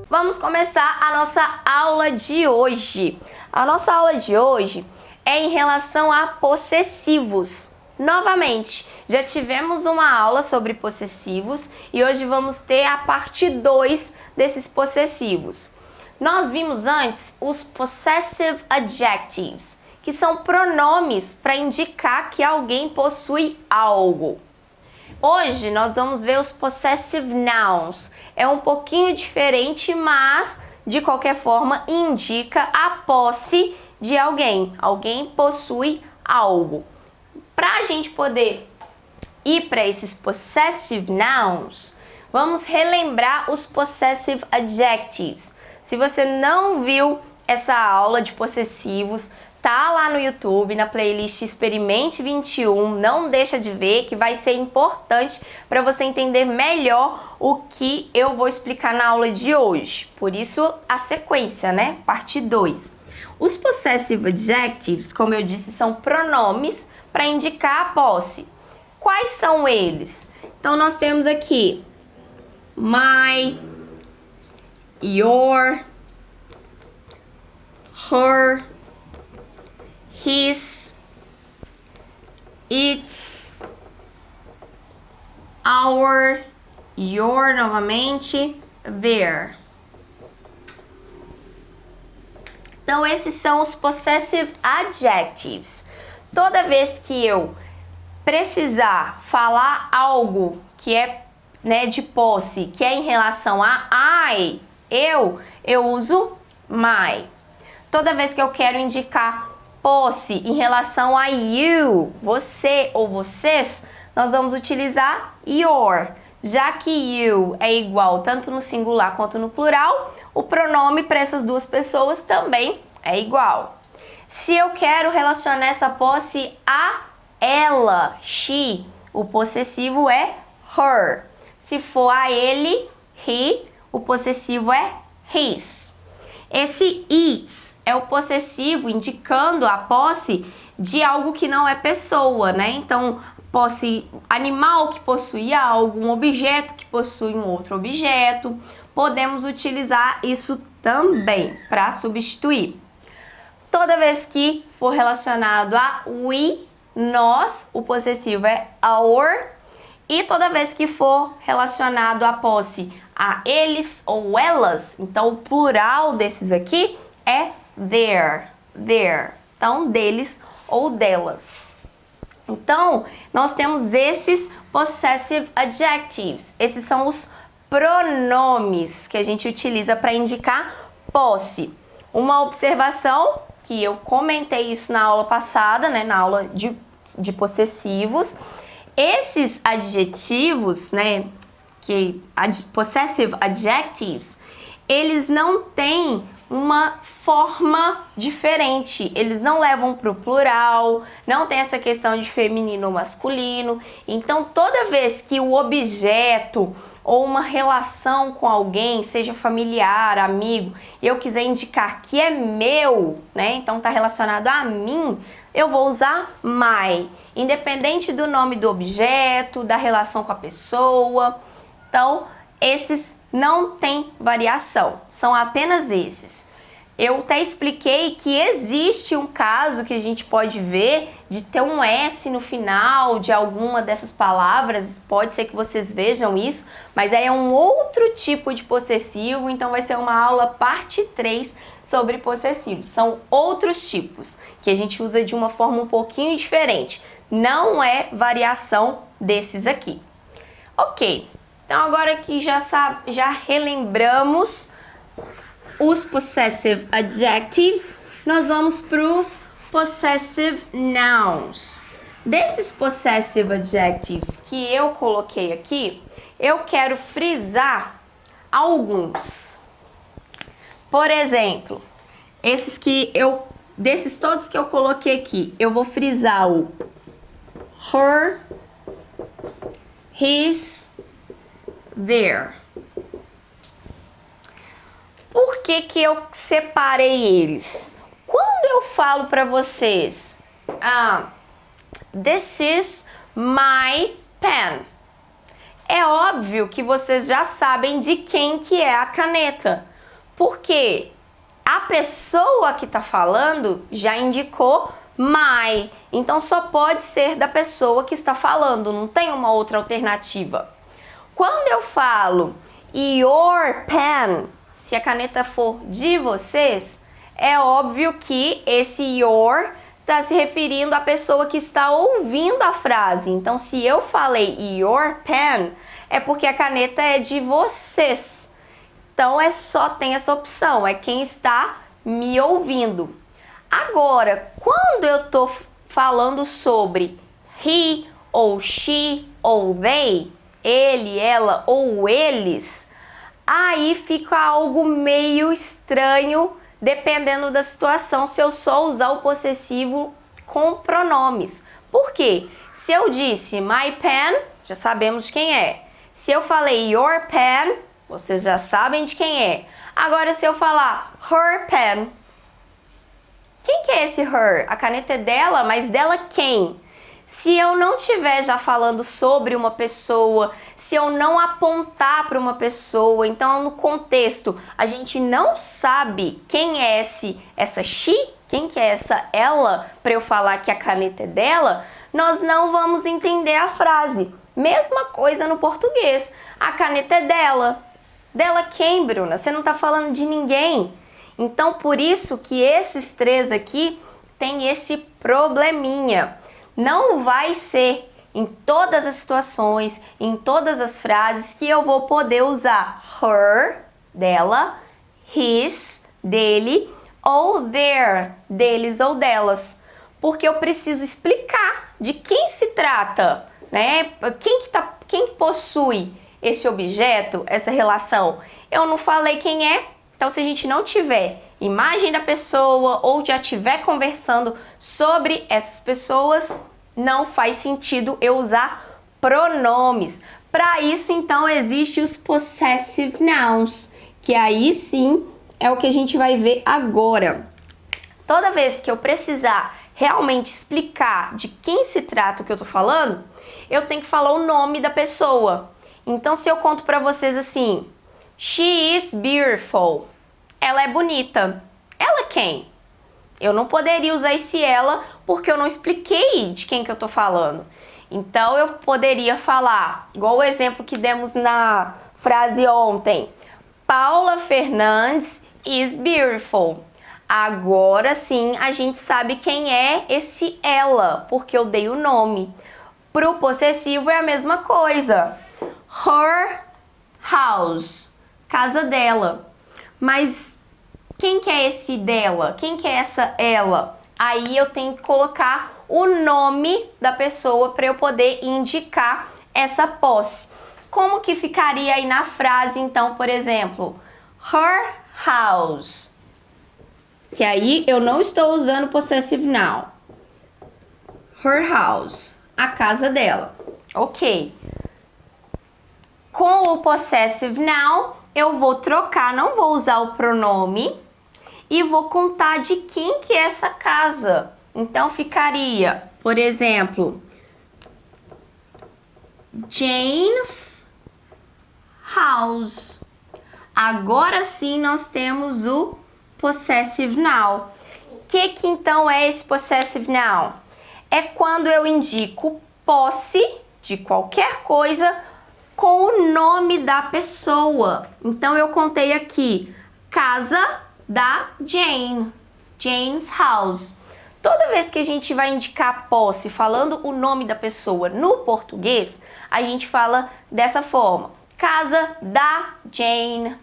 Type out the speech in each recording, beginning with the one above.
Vamos começar a nossa aula de hoje. A nossa aula de hoje é em relação a possessivos. Novamente, já tivemos uma aula sobre possessivos e hoje vamos ter a parte 2 desses possessivos. Nós vimos antes os possessive adjectives, que são pronomes para indicar que alguém possui algo. Hoje nós vamos ver os possessive nouns. É um pouquinho diferente, mas de qualquer forma indica a posse de alguém. Alguém possui algo. Para a gente poder ir para esses possessive nouns, vamos relembrar os possessive adjectives. Se você não viu essa aula de possessivos, tá lá no YouTube, na playlist Experimente 21, não deixa de ver que vai ser importante para você entender melhor o que eu vou explicar na aula de hoje. Por isso a sequência, né? Parte 2. Os possessive adjectives, como eu disse, são pronomes para indicar a posse. Quais são eles? Então nós temos aqui my, your, her, his, its, our, your novamente, their. Então esses são os possessive adjectives. Toda vez que eu precisar falar algo que é, né, de posse, que é em relação a I, eu uso my. Toda vez que eu quero indicar posse em relação a you, você ou vocês, nós vamos utilizar your. Já que you é igual tanto no singular quanto no plural, o pronome para essas duas pessoas também é igual. Se eu quero relacionar essa posse a ela, she, o possessivo é her. Se for a ele, he, o possessivo é his. Esse its é o possessivo indicando a posse de algo que não é pessoa, né? Então, posse animal que possui algo, um objeto que possui um outro objeto. Podemos utilizar isso também para substituir. Toda vez que for relacionado a we, nós, o possessivo é our. E toda vez que for relacionado a posse a eles ou elas, então o plural desses aqui é their. Então, deles ou delas. Então, nós temos esses possessive adjectives. Esses são os pronomes que a gente utiliza para indicar posse. Uma observação, que eu comentei isso na aula passada, né, na aula de possessivos. Esses adjetivos, né, possessive adjectives, eles não têm uma forma diferente, eles não levam para o plural, não tem essa questão de feminino ou masculino. Então, toda vez que o objeto ou uma relação com alguém, seja familiar, amigo, eu quiser indicar que é meu, né? Então está relacionado a mim, eu vou usar my, independente do nome do objeto, da relação com a pessoa. Então, esses não tem variação, são apenas esses. Eu até expliquei que existe um caso que a gente pode ver de ter um S no final de alguma dessas palavras, pode ser que vocês vejam isso, mas aí é um outro tipo de possessivo, então vai ser uma aula parte 3 sobre possessivos. São outros tipos que a gente usa de uma forma um pouquinho diferente, não é variação desses aqui. Ok, então agora que já relembramos os possessive adjectives, nós vamos para os possessive nouns. Desses possessive adjectives que eu coloquei aqui, eu quero frisar alguns. Por exemplo, desses todos que eu coloquei aqui, eu vou frisar o her, his, their. Por que que eu separei eles? Quando eu falo para vocês, this is my pen, é óbvio que vocês já sabem de quem que é a caneta. Porque a pessoa que está falando já indicou my. Então só pode ser da pessoa que está falando, não tem uma outra alternativa. Quando eu falo your pen, se a caneta for de vocês, é óbvio que esse your está se referindo à pessoa que está ouvindo a frase. Então, se eu falei your pen, é porque a caneta é de vocês. Então, tem essa opção, é quem está me ouvindo. Agora, quando eu estou falando sobre he, ou she, ou they, ele, ela ou eles, aí fica algo meio estranho, dependendo da situação, se eu só usar o possessivo com pronomes. Por quê? Se eu disse my pen, já sabemos de quem é. Se eu falei your pen, vocês já sabem de quem é. Agora, se eu falar her pen, quem que é esse her? A caneta é dela, mas dela quem? Se eu não estiver já falando sobre uma pessoa, se eu não apontar para uma pessoa, então no contexto a gente não sabe quem é essa she, quem que é essa ela, para eu falar que a caneta é dela, nós não vamos entender a frase. Mesma coisa no português, a caneta é dela. Dela quem, Bruna? Você não está falando de ninguém. Então por isso que esses três aqui têm esse probleminha. Não vai ser em todas as situações, em todas as frases que eu vou poder usar her, dela, his, dele, ou their, deles ou delas. Porque eu preciso explicar de quem se trata, né? Quem possui esse objeto, essa relação. Eu não falei quem é, então se a gente não tiver imagem da pessoa ou já estiver conversando sobre essas pessoas, não faz sentido eu usar pronomes. Para isso, então, existem os possessive nouns, que aí sim é o que a gente vai ver agora. Toda vez que eu precisar realmente explicar de quem se trata o que eu tô falando, eu tenho que falar o nome da pessoa. Então, se eu conto para vocês assim, she is beautiful, ela é bonita. Ela quem? Eu não poderia usar esse ela porque eu não expliquei de quem que eu tô falando. Então eu poderia falar, igual o exemplo que demos na frase ontem, Paula Fernandes is beautiful. Agora sim a gente sabe quem é esse ela, porque eu dei o nome. Pro possessivo é a mesma coisa. Her house, casa dela. Mas quem que é esse dela? Quem que é essa ela? Aí eu tenho que colocar o nome da pessoa para eu poder indicar essa posse. Como que ficaria aí na frase, então, por exemplo, her house? Que aí eu não estou usando possessive noun. Her house, a casa dela. Ok. Com o possessive noun, eu vou trocar, não vou usar o pronome e vou contar de quem que é essa casa. Então ficaria, por exemplo, Jane's house. Agora sim nós temos o possessive noun. O que então é esse possessive noun? É quando eu indico posse de qualquer coisa com o nome da pessoa. Então eu contei aqui, casa da Jane, Jane's house. Toda vez que a gente vai indicar posse falando o nome da pessoa no português, a gente fala dessa forma, casa da Jane,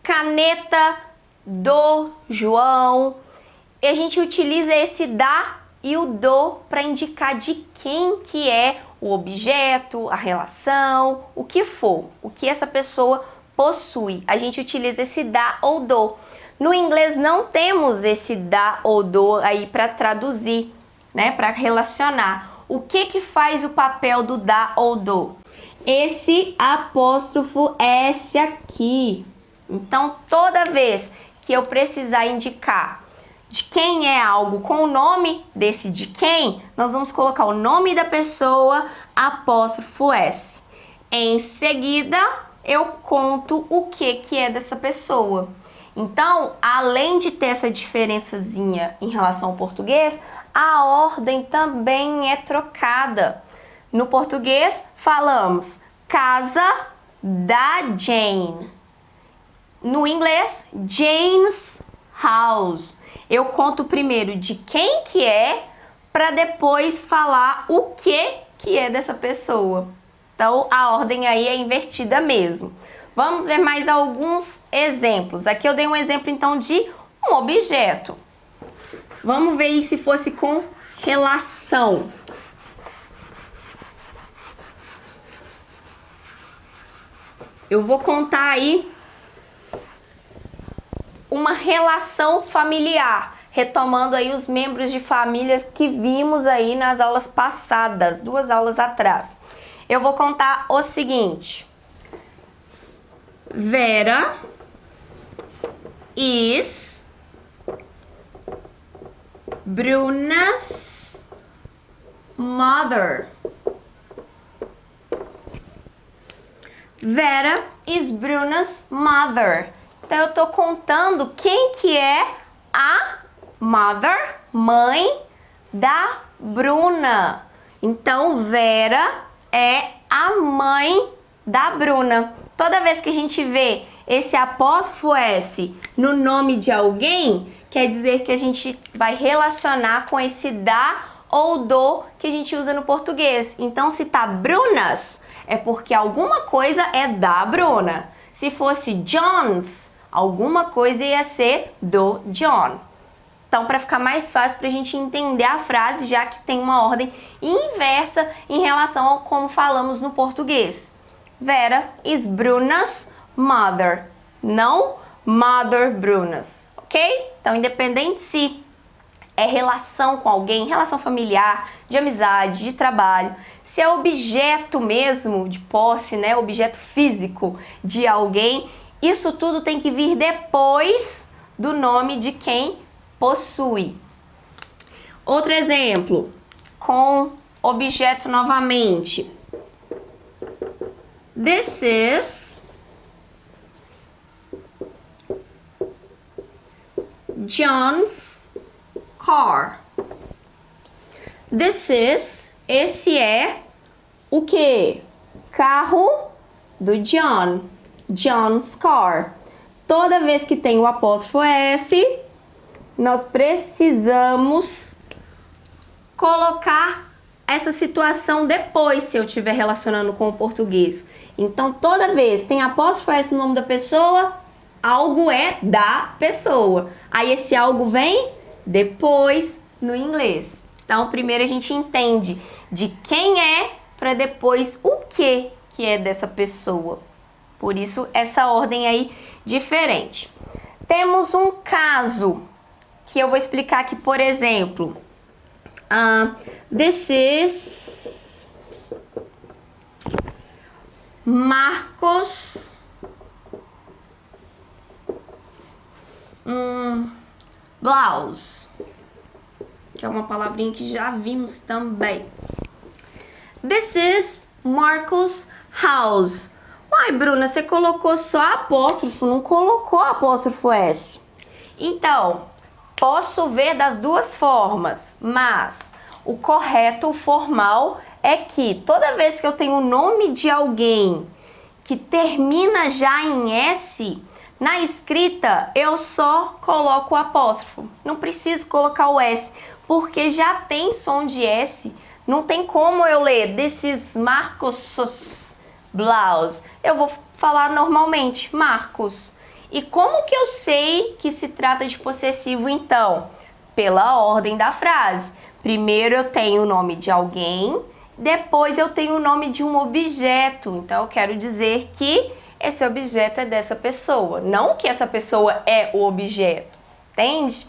caneta do João. E a gente utiliza esse da e o do para indicar de quem que é o objeto, a relação, o que for, o que essa pessoa possui. A gente utiliza esse da ou do. No inglês não temos esse da ou do aí para traduzir, né, para relacionar. O que faz o papel do da ou do? Esse apóstrofo S aqui. Então, toda vez que eu precisar indicar de quem é algo com o nome desse de quem, nós vamos colocar o nome da pessoa, apóstrofo S. Em seguida, eu conto o que é dessa pessoa. Então, além de ter essa diferençazinha em relação ao português, a ordem também é trocada. No português, falamos casa da Jane. No inglês, Jane's house. Eu conto primeiro de quem que é, para depois falar o que é dessa pessoa. Então, a ordem aí é invertida mesmo. Vamos ver mais alguns exemplos. Aqui eu dei um exemplo, então, de um objeto. Vamos ver aí se fosse com relação. Eu vou contar aí uma relação familiar, retomando aí os membros de família que vimos aí nas aulas passadas, 2 aulas atrás. Eu vou contar o seguinte. Vera is Bruna's mother. Vera is Bruna's mother. Então eu tô contando quem que é a mother, mãe da Bruna. Então Vera é a mãe da Bruna. Toda vez que a gente vê esse apóstrofo S no nome de alguém, quer dizer que a gente vai relacionar com esse da ou do que a gente usa no português. Então, se tá Brunas, é porque alguma coisa é da Bruna. Se fosse John's, alguma coisa ia ser do John. Então, para ficar mais fácil para a gente entender a frase, já que tem uma ordem inversa em relação ao como falamos no português. Vera is Bruna's mother, não Mother Bruna's, ok? Então, independente se é relação com alguém, relação familiar, de amizade, de trabalho, se é objeto mesmo de posse, né, objeto físico de alguém, isso tudo tem que vir depois do nome de quem possui. Outro exemplo, com objeto novamente. This is John's car. This is, esse é o que? Carro do John. John's car. Toda vez que tem o apóstrofo S, nós precisamos colocar essa situação depois, se eu estiver relacionando com o português. Então, toda vez que tem apóstrofo S no nome da pessoa, algo é da pessoa. Aí esse algo vem depois no inglês. Então, primeiro a gente entende de quem é, para depois o que é dessa pessoa. Por isso, essa ordem aí diferente. Temos um caso que eu vou explicar aqui, por exemplo. This is Marcos blouse, que é uma palavrinha que já vimos também. This is Marcos house. Uai, Bruna, você colocou só apóstrofo, não colocou apóstrofo S. Então, posso ver das duas formas, mas o correto, o formal, é que toda vez que eu tenho o nome de alguém que termina já em S, na escrita eu só coloco o apóstrofo. Não preciso colocar o S, porque já tem som de S. Não tem como eu ler This is Marcos blouse. Eu vou falar normalmente, Marcos. E como que eu sei que se trata de possessivo, então? Pela ordem da frase. Primeiro eu tenho o nome de alguém, depois eu tenho o nome de um objeto. Então eu quero dizer que esse objeto é dessa pessoa, não que essa pessoa é o objeto, entende?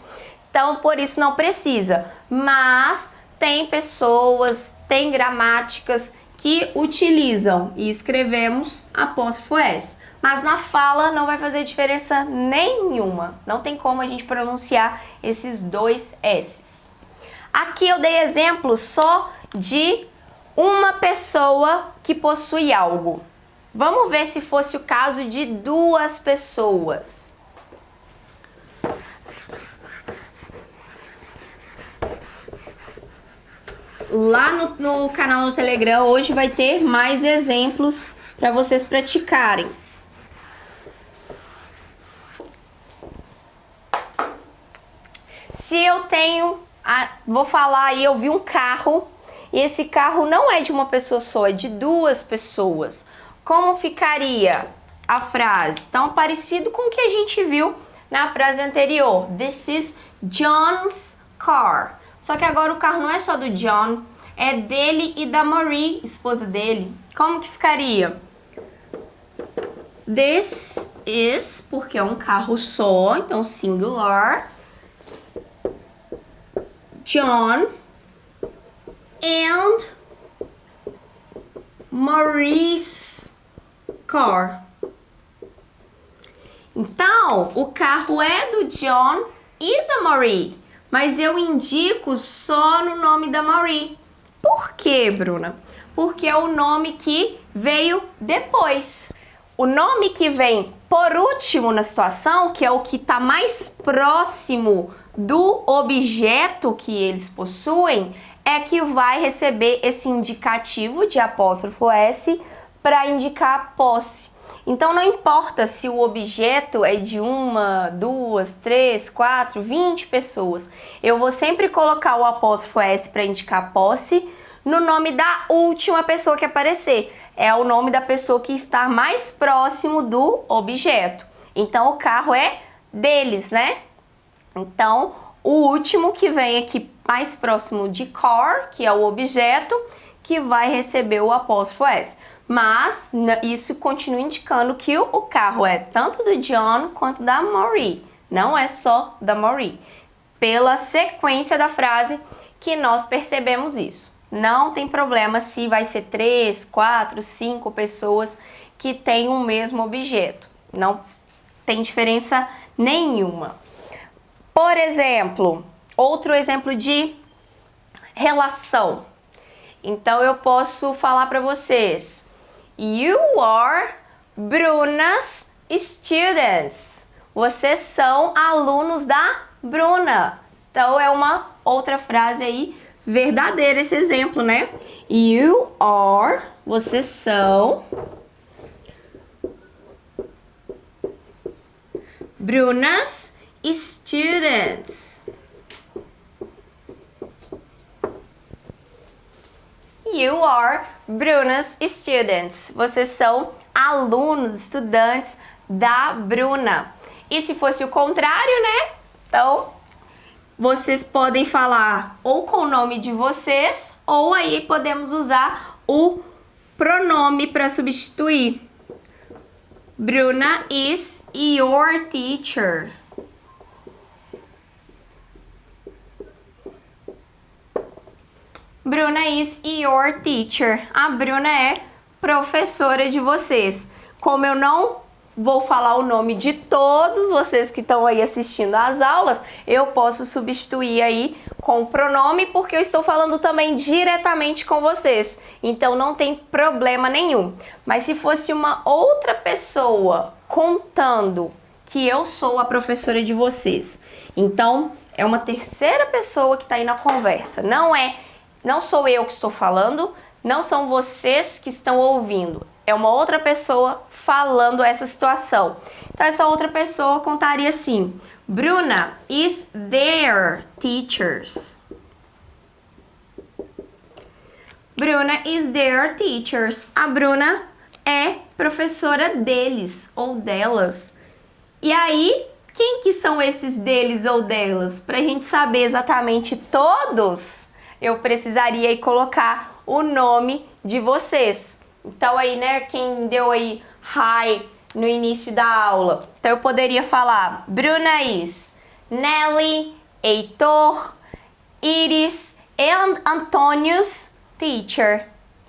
Então por isso não precisa, mas tem pessoas, tem gramáticas que utilizam e escrevemos apóstrofo S. Mas na fala não vai fazer diferença nenhuma. Não tem como a gente pronunciar esses dois S's. Aqui eu dei exemplo só de uma pessoa que possui algo. Vamos ver se fosse o caso de duas pessoas. lá no canal do Telegram hoje vai ter mais exemplos para vocês praticarem. Se eu tenho, vou falar aí, eu vi um carro e esse carro não é de uma pessoa só, é de duas pessoas. Como ficaria a frase? Tão parecido com o que a gente viu na frase anterior. This is John's car. Só que agora o carro não é só do John, é dele e da Marie, esposa dele. Como que ficaria? This is, porque é um carro só, então singular. John and Marie's car. Então, o carro é do John e da Marie, mas eu indico só no nome da Marie. Por quê, Bruna? Porque é o nome que veio depois. O nome que vem por último na situação, que é o que está mais próximo do objeto que eles possuem, é que vai receber esse indicativo de apóstrofo S para indicar a posse. Então não importa se o objeto é de 1, 2, 3, 4, 20 pessoas. Eu vou sempre colocar o apóstrofo S para indicar posse no nome da última pessoa que aparecer. É o nome da pessoa que está mais próximo do objeto. Então o carro é deles, né? Então o último que vem aqui mais próximo de car, que é o objeto, que vai receber o apóstrofo S. Mas isso continua indicando que o carro é tanto do John quanto da Marie. Não é só da Marie. Pela sequência da frase que nós percebemos isso. Não tem problema se vai ser 3, 4, 5 pessoas que têm o mesmo objeto. Não tem diferença nenhuma. Por exemplo, outro exemplo de relação. Então eu posso falar para vocês: You are Bruna's students. Vocês são alunos da Bruna. Então é uma outra frase aí verdadeira esse exemplo, né? You are, vocês são Bruna's students. You are Bruna's students. Vocês são alunos, estudantes da Bruna. E se fosse o contrário, né? Então, vocês podem falar ou com o nome de vocês, ou aí podemos usar o pronome para substituir. Bruna is your teacher. Bruna is your teacher. A Bruna é professora de vocês. Como eu não vou falar o nome de todos vocês que estão aí assistindo às aulas, eu posso substituir aí com o pronome, porque eu estou falando também diretamente com vocês. Então não tem problema nenhum. Mas se fosse uma outra pessoa contando que eu sou a professora de vocês, então é uma terceira pessoa que está aí na conversa. Não sou eu que estou falando, não são vocês que estão ouvindo. É uma outra pessoa falando essa situação. Então essa outra pessoa contaria assim: Bruna is their teachers. Bruna is their teachers. A Bruna é professora deles ou delas. E aí, quem que são esses deles ou delas? Para a gente saber exatamente todos, eu precisaria aí colocar o nome de vocês. Então aí, né, quem deu aí hi no início da aula. Então eu poderia falar Bruna is Nelly, Heitor, Iris and Antônio's teacher.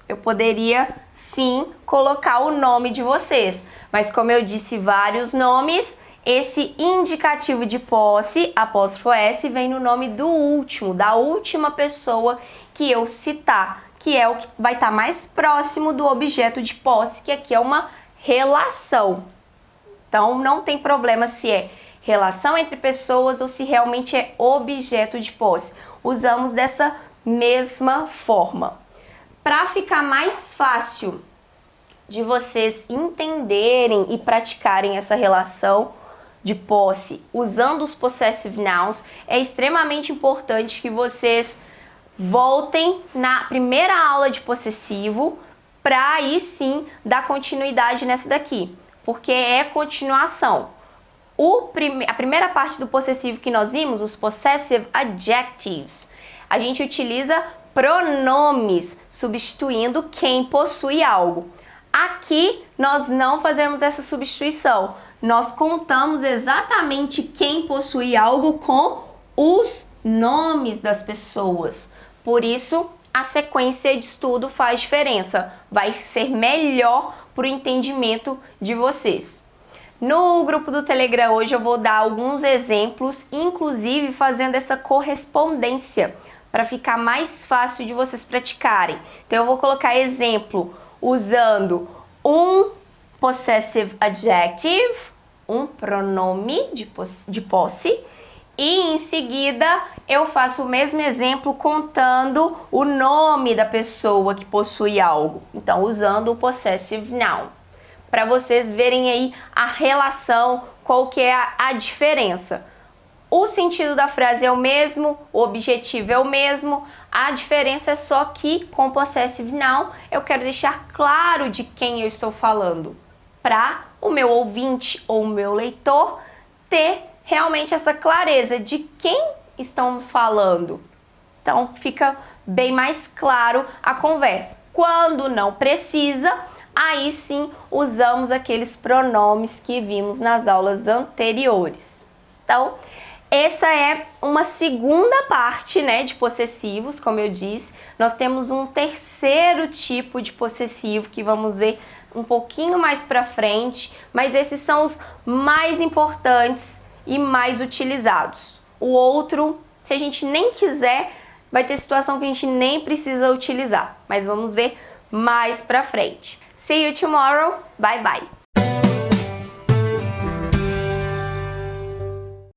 Eu poderia sim colocar o nome de vocês. Mas como eu disse vários nomes, esse indicativo de posse, apóstrofo S, vem no nome do último, da última pessoa que eu citar, que é o que vai estar mais próximo do objeto de posse, que aqui é uma relação. Então não tem problema se é relação entre pessoas ou se realmente é objeto de posse. Usamos dessa mesma forma. Para ficar mais fácil de vocês entenderem e praticarem essa relação de posse usando os possessive nouns, é extremamente importante que vocês voltem na primeira aula de possessivo para aí sim dar continuidade nessa daqui, porque é continuação. A primeira parte do possessivo que nós vimos, os possessive adjectives, a gente utiliza pronomes substituindo quem possui algo. Aqui nós não fazemos essa substituição, nós contamos exatamente quem possui algo com os nomes das pessoas. Por isso, a sequência de estudo faz diferença, vai ser melhor para o entendimento de vocês. No grupo do Telegram hoje eu vou dar alguns exemplos, inclusive fazendo essa correspondência, para ficar mais fácil de vocês praticarem. Então eu vou colocar exemplo usando um possessive adjective, um pronome de posse, e em seguida eu faço o mesmo exemplo contando o nome da pessoa que possui algo. Então usando o possessive noun. Para vocês verem aí a relação, qual que é a diferença. O sentido da frase é o mesmo, o objetivo é o mesmo, a diferença é só que com possessive noun eu quero deixar claro de quem eu estou falando, para o meu ouvinte ou o meu leitor ter realmente essa clareza de quem estamos falando. Então fica bem mais claro a conversa. Quando não precisa, aí sim usamos aqueles pronomes que vimos nas aulas anteriores. Então, essa é uma segunda parte, né, de possessivos, como eu disse. Nós temos um terceiro tipo de possessivo que vamos ver um pouquinho mais pra frente, mas esses são os mais importantes e mais utilizados. O outro, se a gente nem quiser, vai ter situação que a gente nem precisa utilizar, mas vamos ver mais pra frente. See you tomorrow. Bye bye.